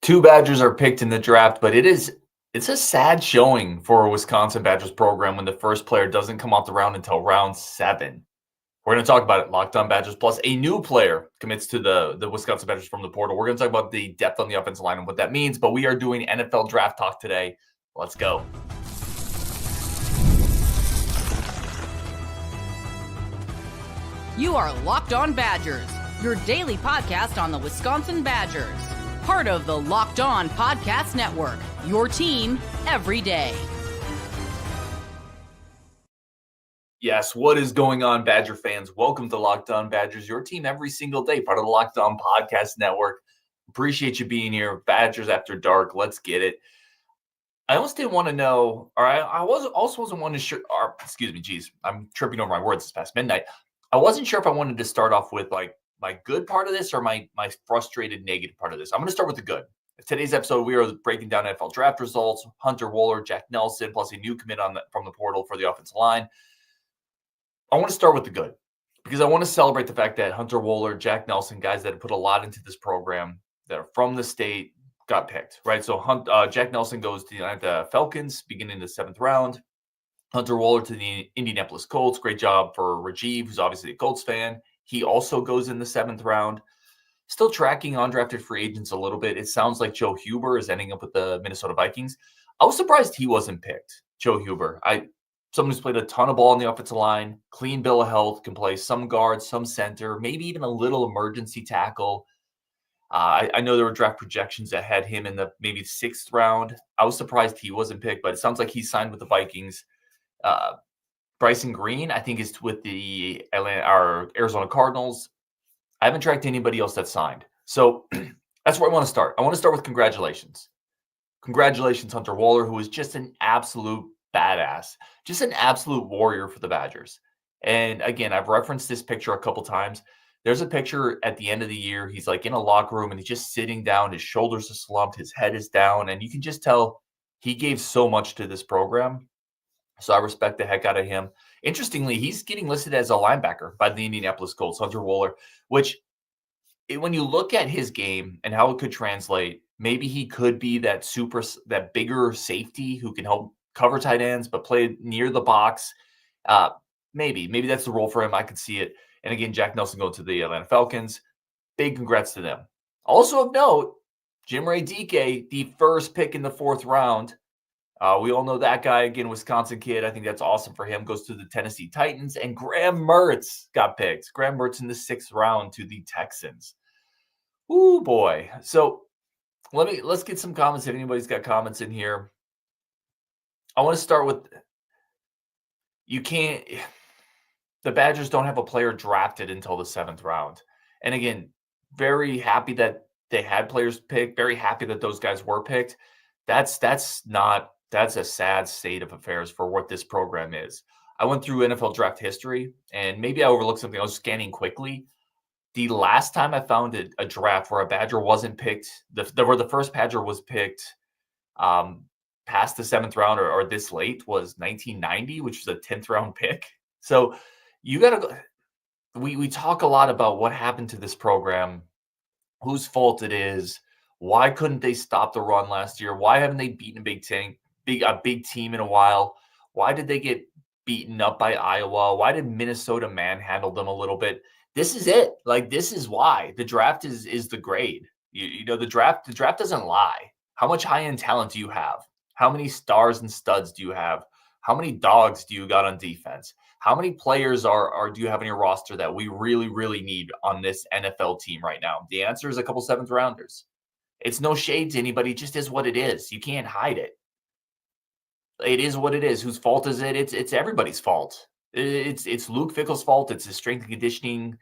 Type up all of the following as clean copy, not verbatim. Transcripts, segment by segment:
Two Badgers are picked in the draft, but it's a sad showing for a Wisconsin Badgers program when the first player doesn't come off the round until round 7. We're going to talk about it. Locked On Badgers plus a new player commits to the Wisconsin Badgers from the portal. We're going to talk about the depth on the offensive line and what that means, but we are doing NFL draft talk today. Let's go. You are Locked On Badgers, your daily podcast on the Wisconsin Badgers. Part of the Locked On Podcast Network, your team every day. Yes, what is going on, Badger fans? Welcome to Locked On Badgers, your team every single day, part of the Locked On Podcast Network. Appreciate you being here. Badgers After Dark, let's get it. I almost didn't want to know, or I wasn't wanting to sure, or excuse me, geez, I'm tripping over my words this past midnight. I wasn't sure if I wanted to start off with like my good part of this or my frustrated negative part of this. I'm going to start with the good. Today's episode, we are breaking down NFL draft results, Hunter Wohler, Jack Nelson, plus a new commit from the portal for the offensive line. I want to start with the good because I want to celebrate the fact that Hunter Wohler, Jack Nelson, guys that have put a lot into this program that are from the state, got picked, right? So Jack Nelson goes to the Falcons beginning the 7th round. Hunter Wohler to the Indianapolis Colts. Great job for Rajiv, who's obviously a Colts fan. He also goes in the 7th round. Still tracking undrafted free agents a little bit. It sounds like Joe Huber is ending up with the Minnesota Vikings. I was surprised he wasn't picked, Joe Huber. Someone who's played a ton of ball on the offensive line, clean bill of health, can play some guard, some center, maybe even a little emergency tackle. I know there were draft projections that had him in the maybe 6th round. I was surprised he wasn't picked, but it sounds like he's signed with the Vikings. Bryson Green, I think, is with the Arizona Cardinals. I haven't tracked anybody else that's signed. So that's where I want to start. I want to start with congratulations. Congratulations, Hunter Wohler, who is just an absolute badass, just an absolute warrior for the Badgers. And again, I've referenced this picture a couple times. There's a picture at the end of the year. He's like in a locker room and he's just sitting down. His shoulders are slumped. His head is down. And you can just tell he gave so much to this program. So I respect the heck out of him. Interestingly, he's getting listed as a linebacker by the Indianapolis Colts, Hunter Wohler, which when you look at his game and how it could translate, maybe he could be that bigger safety who can help cover tight ends, but play near the box. Maybe that's the role for him. I could see it. And again, Jack Nelson going to the Atlanta Falcons. Big congrats to them. Also of note, Jim Ray DK, the first pick in the 4th round. We all know that guy, again, Wisconsin kid. I think that's awesome for him. Goes to the Tennessee Titans. And Graham Mertz got picked. Graham Mertz in the 6th round to the Texans. Ooh, boy. So let's get some comments if anybody's got comments in here. I want to start with the Badgers don't have a player drafted until the 7th round. And again, very happy that they had players picked. Very happy that those guys were picked. That's a sad state of affairs for what this program is. I went through NFL draft history, and maybe I overlooked something. I was scanning quickly. The last time I found a draft where a Badger wasn't picked, where the first Badger was picked past the 7th round or this late was 1990, which was a 10th round pick. So you got to – we talk a lot about what happened to this program, whose fault it is, why couldn't they stop the run last year, why haven't they beaten a big team in a while, why did they get beaten up by Iowa, why did Minnesota manhandle them a little bit? This is it. Like, this is why. The draft is the grade. You know, the draft doesn't lie. How much high-end talent do you have? How many stars and studs do you have? How many dogs do you got on defense? How many players do you have on your roster that we really, really need on this NFL team right now? The answer is a couple 7th rounders. It's no shade to anybody. It just is what it is. You can't hide it. It is what it is. Whose fault is it? It's everybody's fault. It's Luke Fickell's fault. It's his strength and conditioning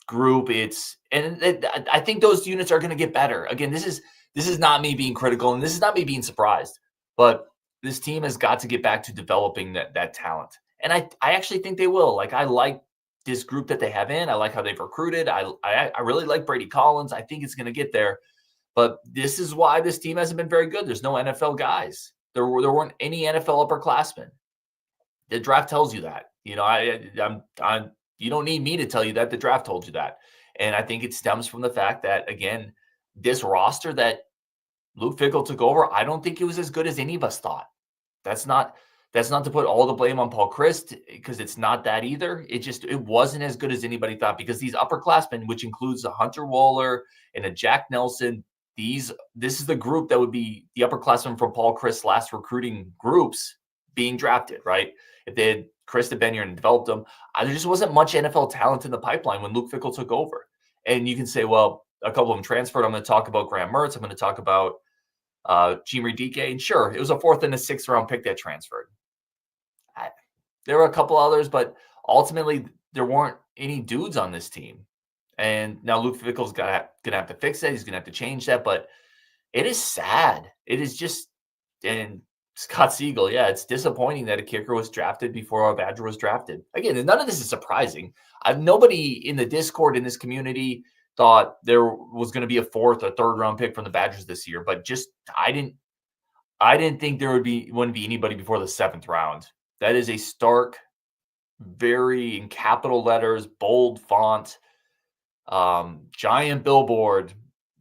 group. I think those units are going to get better. Again, this is not me being critical, and this is not me being surprised. But this team has got to get back to developing that talent. And I actually think they will. Like, I like this group that they have in. I like how they've recruited. I really like Brady Collins. I think it's going to get there. But this is why this team hasn't been very good. There's no NFL guys. There weren't any NFL upperclassmen. The draft tells you that. You know, you don't need me to tell you that. The draft told you that. And I think it stems from the fact that, again, this roster that Luke Fickell took over, I don't think it was as good as any of us thought. That's not to put all the blame on Paul Chryst, because it's not that either. It wasn't as good as anybody thought, because these upperclassmen, which includes a Hunter Wohler and a Jack Nelson, this is the group that would be the upperclassmen from Paul Chryst's last recruiting groups being drafted, right? If they had Chryst had been here and developed them, there just wasn't much NFL talent in the pipeline when Luke Fickell took over. And you can say, well, a couple of them transferred. I'm going to talk about Graham Mertz. I'm going to talk about Chimere Dike. And sure, it was a 4th and a 6th round pick that transferred. There were a couple others, but ultimately there weren't any dudes on this team. And now Luke Fickell's going to have to fix that. He's going to have to change that. But it is sad. It is just, and Scott Siegel, yeah, it's disappointing that a kicker was drafted before a Badger was drafted. Again, none of this is surprising. Nobody in the Discord in this community thought there was going to be a 4th or 3rd round pick from the Badgers this year, but just I didn't think there wouldn't be anybody before the 7th round. That is a stark, very in capital letters, bold font, giant billboard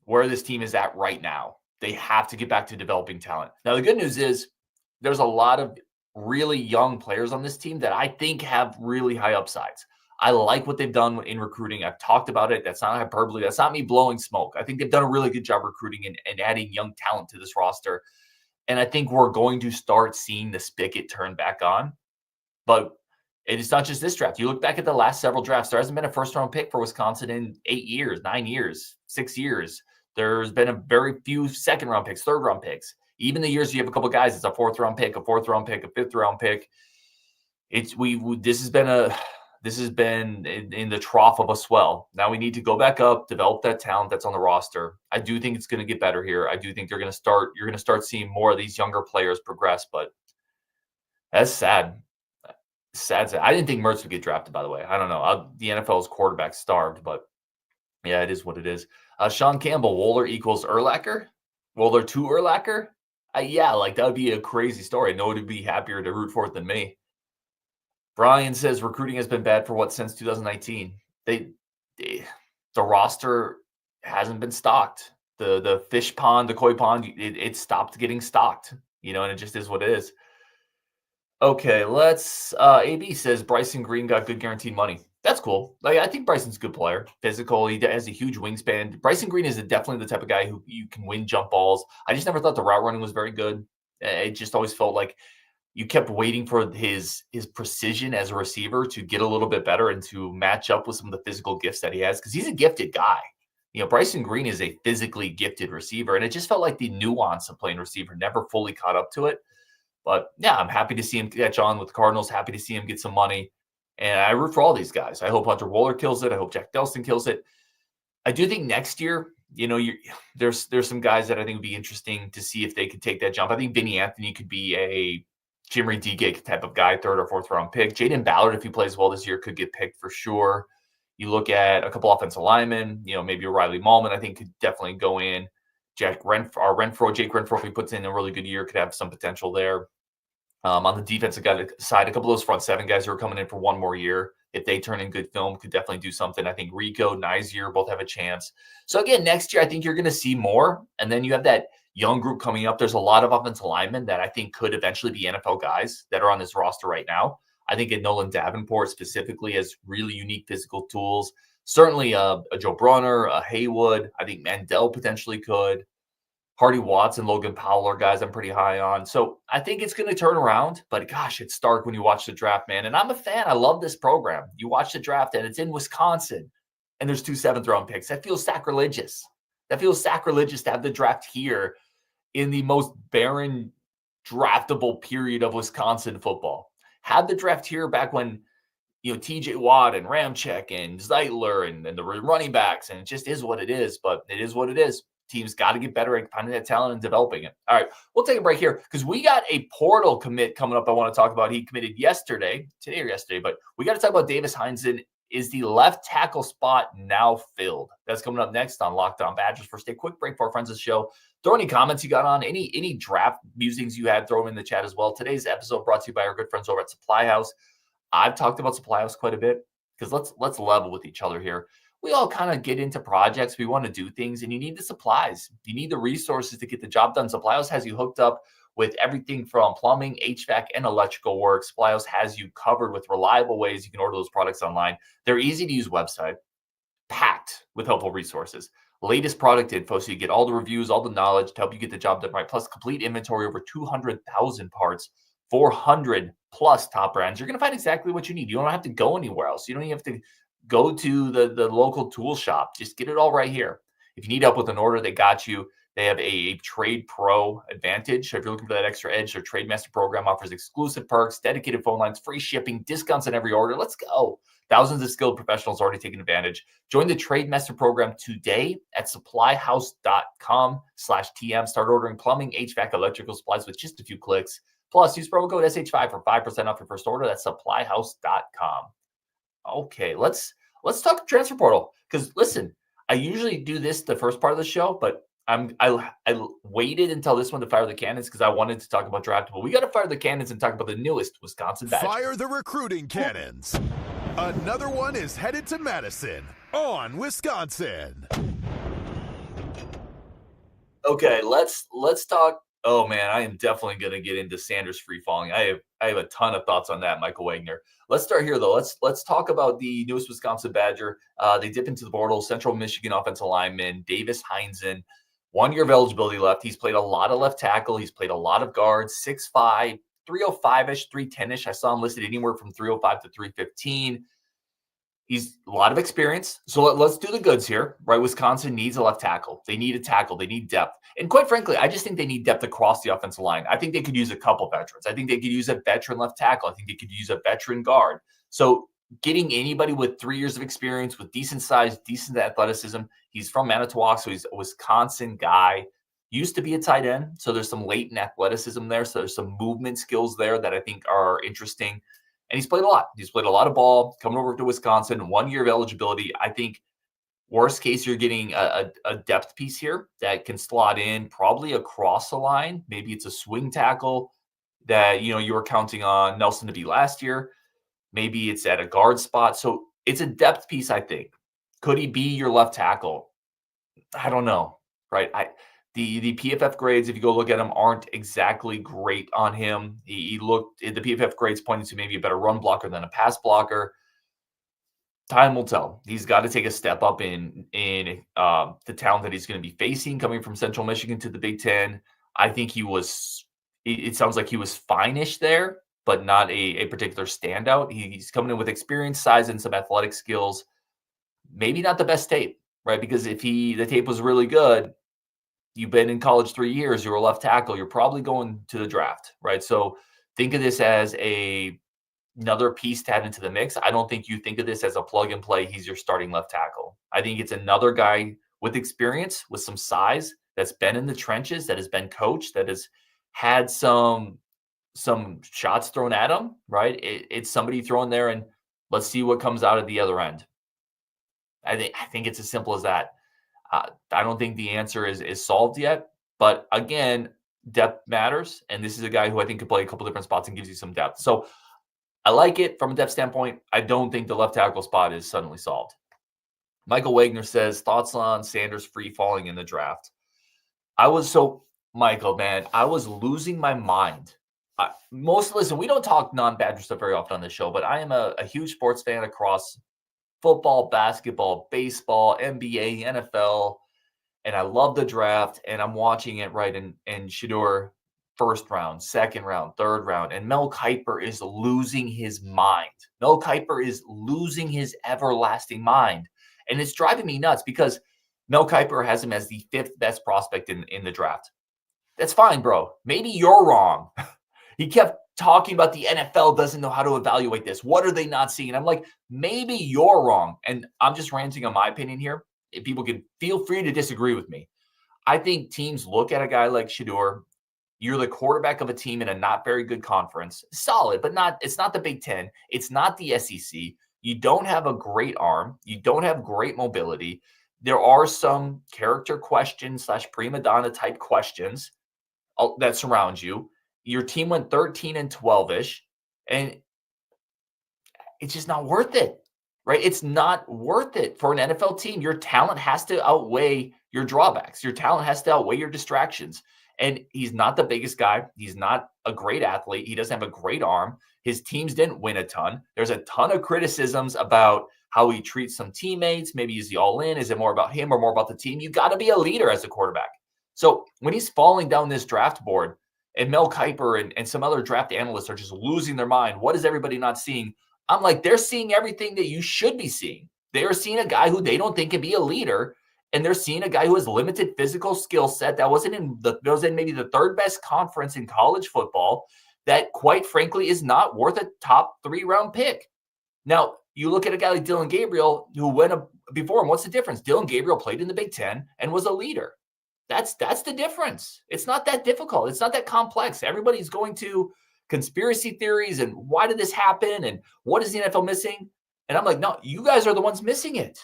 where this team is at right now. They have to get back to developing talent. Now, the good news is there's a lot of really young players on this team that I think have really high upsides. I like what they've done in recruiting. I've talked about it. That's not hyperbole. That's not me blowing smoke. I think they've done a really good job recruiting and adding young talent to this roster. And I think we're going to start seeing the spigot turn back on. But it's not just this draft. You look back at the last several drafts, there hasn't been a 1st round pick for Wisconsin in 8 years, 9 years, 6 years. There's been a very few 2nd round picks, 3rd round picks. Even the years you have a couple guys, it's a 4th round pick, a 4th round pick, a 5th round pick. This has been in the trough of a swell. Now we need to go back up, develop that talent that's on the roster. I do think it's going to get better here. I do think you're going to start seeing more of these younger players progress, but that's sad. Sad. I didn't think Mertz would get drafted, by the way. I don't know. The NFL's quarterback starved, but yeah, it is what it is. Sean Campbell, Wohler equals Urlacher? Wohler to Urlacher? Yeah, like that would be a crazy story. No one would be happier to root for it than me. Brian says recruiting has been bad for since 2019. The roster hasn't been stocked. The fish pond, the koi pond, it stopped getting stocked, and it just is what it is. Okay, let's AB says Bryson Green got good guaranteed money. That's cool. Like, I think Bryson's a good player. Physical, he has a huge wingspan. Bryson Green is definitely the type of guy who you can win jump balls. I just never thought the route running was very good. It just always felt like you kept waiting for his precision as a receiver to get a little bit better and to match up with some of the physical gifts that he has, because he's a gifted guy. Bryson Green is a physically gifted receiver, and it just felt like the nuance of playing receiver never fully caught up to it. But yeah, I'm happy to see him catch on with the Cardinals, happy to see him get some money. And I root for all these guys. I hope Hunter Wohler kills it. I hope Jack Nelson kills it. I do think next year, there's some guys that I think would be interesting to see if they could take that jump. I think Vinny Anthony could be a Chimere Dike type of guy, 3rd or 4th round pick. Jaden Ballard, if he plays well this year, could get picked for sure. You look at a couple offensive linemen, maybe a Riley Mallman, I think could definitely go in. Jake Renfro, if he puts in a really good year, could have some potential there. On the defensive side, a couple of those front 7 guys who are coming in for 1 more year, if they turn in good film, could definitely do something. I think Rico, Nizier both have a chance. So again, next year, I think you're going to see more. And then you have that young group coming up. There's a lot of offensive linemen that I think could eventually be NFL guys that are on this roster right now. I think Nolan Davenport specifically has really unique physical tools. Certainly a Joe Brunner, a Haywood. I think Mandel potentially could. Hardy Watts and Logan Powell are guys I'm pretty high on. So I think it's going to turn around, but gosh, it's stark when you watch the draft, man. And I'm a fan. I love this program. You watch the draft and it's in Wisconsin and there's 2 7th round picks. That feels sacrilegious. That feels sacrilegious to have the draft here in the most barren draftable period of Wisconsin football. Have the draft here back when, TJ Watt and Ramczyk and Zeitler and the running backs, and it just is what it is, but it is what it is. Teams got to get better at finding that talent and developing it. All right, we'll take a break here because we got a portal commit coming up I want to talk about. He committed today or yesterday, but we got to talk about Davis Heinzen. Is the left tackle spot now filled? That's coming up next on Locked On Badgers. First, a quick break for our friends of the show. Throw any comments you got on, any draft musings you had, throw them in the chat as well. Today's episode brought to you by our good friends over at Supply House. I've talked about Supply House quite a bit because let's level with each other here. we all kind of get into projects. We want to do things, and you need the supplies. You need the resources to get the job done. Supply House has you hooked up with everything from plumbing, HVAC, and electrical work. Supply House has you covered with reliable ways you can order those products online. They're easy to use website, packed with helpful resources. Latest product info, so you get all the reviews, all the knowledge to help you get the job done right. Plus, complete inventory, over 200,000 parts, 400 plus top brands. You're going to find exactly what you need. You don't have to go anywhere else. You don't even have to go to the local tool shop. Just get it all right here. If you need help with an order, they got you. They have a Trade Pro Advantage. So if you're looking for that extra edge, their Trade Master program offers exclusive perks, dedicated phone lines, free shipping, discounts on every order. Let's go. Thousands of skilled professionals already taking advantage. Join the Trade Master program today at supplyhouse.com/TM. Start ordering plumbing, HVAC, electrical supplies with just a few clicks. Plus, use promo code SH5 for 5% off your first order. That's supplyhouse.com. Okay, let's talk transfer portal. Because listen, I usually do this the first part of the show, but I waited until this one to fire the cannons because I wanted to talk about draft. But we got to fire the cannons and talk about the newest Wisconsin Badger. Fire the recruiting cannons. Another one is headed to Madison on Wisconsin. Okay, let's talk. Oh man, I am definitely going to get into Sanders free falling. I have a ton of thoughts on that, Michael Wagner. Let's start here though. Let's talk about the newest Wisconsin Badger. They dip into the portal. Central Michigan offensive lineman Davis Heinzen. 1 year of eligibility left. He's played a lot of left tackle. He's played a lot of guards. 6'5", 305-ish, 310-ish. I saw him listed anywhere from 305 to 315. He's a lot of experience. So let's do the goods here, right? Wisconsin needs a left tackle. They need a tackle. They need depth. And quite frankly, I just think they need depth across the offensive line. I think they could use a couple veterans. I think they could use a veteran left tackle. I think they could use a veteran guard. So getting anybody with 3 years of experience, with decent size, decent athleticism. He's from Manitowoc, so he's a Wisconsin guy. Used to be a tight end, so there's some latent athleticism there. So there's some movement skills there that I think are interesting. And he's played a lot. He's played a lot of ball coming over to Wisconsin. 1 year of eligibility. I think worst case, you're getting a depth piece here that can slot in probably across the line. Maybe it's a swing tackle that, you were counting on Nelson to be last year. Maybe it's at a guard spot. So it's a depth piece, I think. Could he be your left tackle? I don't know, right? The PFF grades, if you go look at them, aren't exactly great on him. The PFF grades pointing to maybe a better run blocker than a pass blocker. Time will tell. He's got to take a step up in the talent that he's going to be facing coming from Central Michigan to the Big Ten. I think it sounds like he was fine-ish there, but not a particular standout. He's coming in with experience, size, and some athletic skills. Maybe not the best tape, right? Because if the tape was really good, you've been in college 3 years, you're a left tackle, you're probably going to the draft, right? So think of this as another piece to add into the mix. I don't think you think of this as a plug and play. He's your starting left tackle. I think it's another guy with experience, with some size, that's been in the trenches, that has been coached, that has had some shots thrown at him, right? It's somebody thrown there, and let's see what comes out of the other end. I think it's as simple as that. I don't think the answer is solved yet, but again, depth matters, and this is a guy who I think could play a couple different spots and gives you some depth. So I like it from a depth standpoint. I don't think the left tackle spot is suddenly solved. Michael Wagner says, thoughts on Sanders free falling in the draft? Michael, man, I was losing my mind. Listen, we don't talk non-Badger stuff very often on this show, but I am a huge sports fan across football, basketball, baseball, NBA, NFL, and I love the draft, and I'm watching it right in Shedeur, first round, second round, third round, and Mel Kiper is losing his mind. Mel Kiper is losing his everlasting mind, and it's driving me nuts because Mel Kiper has him as the 5th best prospect in the draft. That's fine, bro. Maybe you're wrong. He kept talking about the NFL doesn't know how to evaluate this. What are they not seeing? I'm like, maybe you're wrong. And I'm just ranting on my opinion here. If people can feel free to disagree with me. I think teams look at a guy like Shedeur. You're the quarterback of a team in a not very good conference. Solid, but it's not the Big Ten. It's not the SEC. You don't have a great arm. You don't have great mobility. There are some character questions / prima donna type questions that surround you. Your team went 13 and 12-ish, and it's just not worth it. right? It's not worth it for an NFL team. Your talent has to outweigh your drawbacks. Your talent has to outweigh your distractions. And he's not the biggest guy. He's not a great athlete. He doesn't have a great arm. His teams didn't win a ton. There's a ton of criticisms about how he treats some teammates. Maybe is he all in? Is it more about him or more about the team? You got to be a leader as a quarterback. So when he's falling down this draft board and Mel Kiper and some other draft analysts are just losing their mind, what is everybody not seeing? I'm like, they're seeing everything that you should be seeing. They are seeing a guy who they don't think can be a leader, and they're seeing a guy who has limited physical skill set that was in maybe the third best conference in college football that, quite frankly, is not worth a top 3-round pick. Now, you look at a guy like Dylan Gabriel who went before him. What's the difference? Dylan Gabriel played in the Big Ten and was a leader. That's the difference. It's not that difficult. It's not that complex. Everybody's going to conspiracy theories and why did this happen and what is the NFL missing? And I'm like, no, you guys are the ones missing it.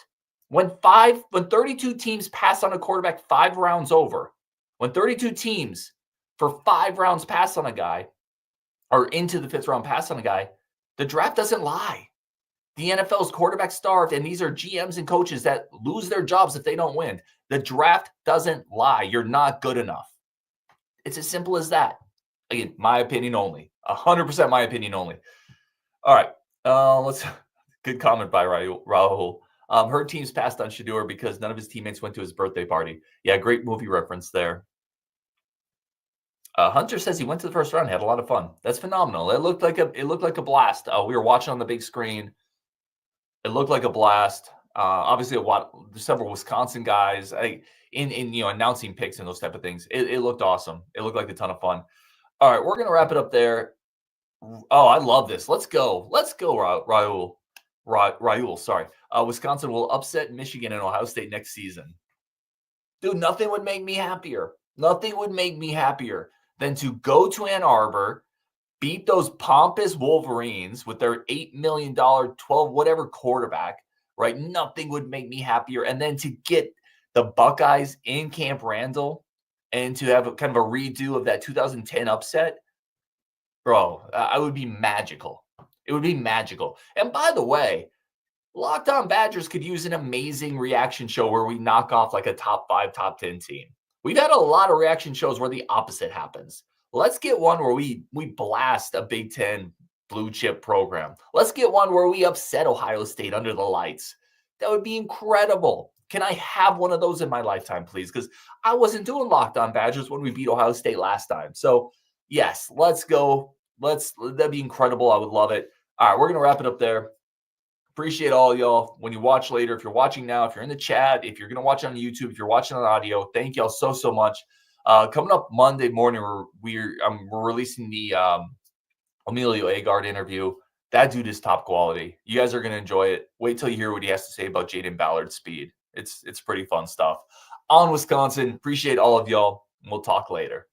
When 32 teams pass on a quarterback 5 rounds over, when 32 teams for 5 rounds pass on a guy or into the 5th round pass on a guy, the draft doesn't lie. The NFL's quarterback starved, and these are GMs and coaches that lose their jobs if they don't win. The draft doesn't lie. You're not good enough. It's as simple as that. Again, my opinion only. 100% my opinion only. All right. Good comment by Rahul. Her team's passed on Shedeur because none of his teammates went to his birthday party. Yeah, great movie reference there. Hunter says he went to the first round, had a lot of fun. That's phenomenal. It looked like a blast. We were watching on the big screen. It looked like a blast. Obviously, several Wisconsin guys in announcing picks and those type of things. It looked awesome. It looked like a ton of fun. All right, we're gonna wrap it up there. Oh, I love this. Let's go, Raul. Sorry, Wisconsin will upset Michigan and Ohio State next season. Dude, nothing would make me happier. Nothing would make me happier than to go to Ann Arbor, beat those pompous Wolverines with their $8 million, 12 whatever quarterback, right? Nothing would make me happier. And then to get the Buckeyes in Camp Randall and to have kind of a redo of that 2010 upset, bro, I would be magical. It would be magical. And by the way, Locked On Badgers could use an amazing reaction show where we knock off like a top 5, top 10 team. We've had a lot of reaction shows where the opposite happens. Let's get one where we blast a Big Ten blue chip program. Let's get one where we upset Ohio State under the lights. That would be incredible. Can I have one of those in my lifetime, please? Because I wasn't doing Locked On Badgers when we beat Ohio State last time. So, yes, let's go. That'd be incredible. I would love it. All right, we're going to wrap it up there. Appreciate all y'all. When you watch later, if you're watching now, if you're in the chat, if you're going to watch on YouTube, if you're watching on audio, thank y'all so much. Coming up Monday morning, we're releasing the Emilio Agard interview. That dude is top quality. You guys are going to enjoy it. Wait till you hear what he has to say about Jaden Ballard's speed. It's pretty fun stuff. On Wisconsin, appreciate all of y'all. We'll talk later.